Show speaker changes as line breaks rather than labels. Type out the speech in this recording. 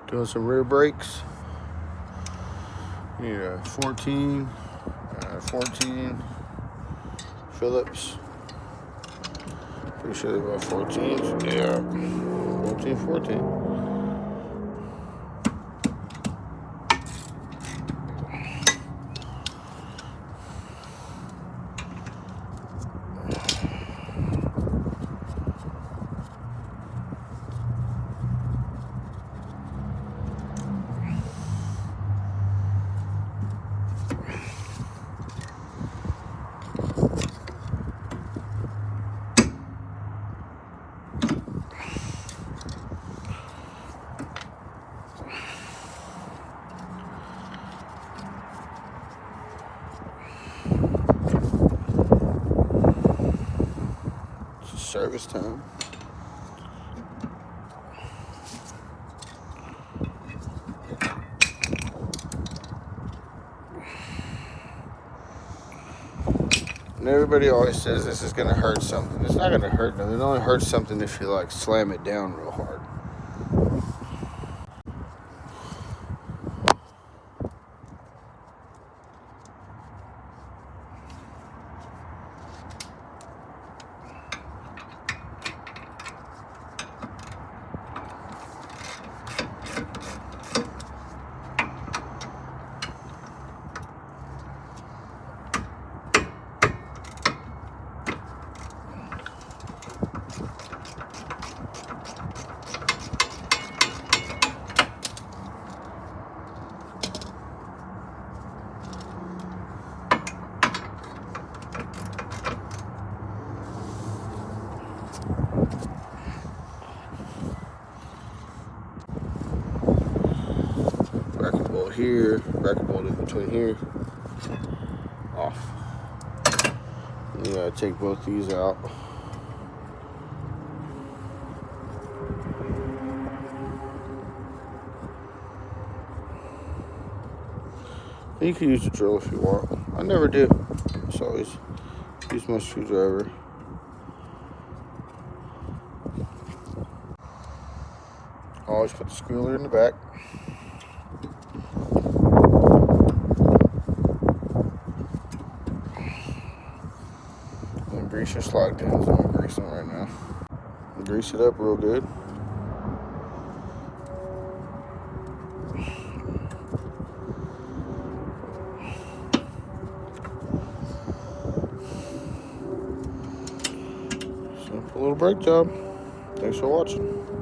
Doing some rear brakes. Need a 14 Phillips. Pretty sure they're about 14s. Yeah, 14. Service time. And everybody always says this is going to hurt something. It's not going to hurt nothing. It only hurts something if you like slam it down real hard. Bracket bolt here, bracket bolt in between here, off. You gotta take both these out. You can use a drill if you want. I never do. Just always use my screwdriver. Always put the squealer in the back. And grease your slide pins. I'm gonna grease them right now. Grease it up real good. Simple little brake job. Thanks for watching.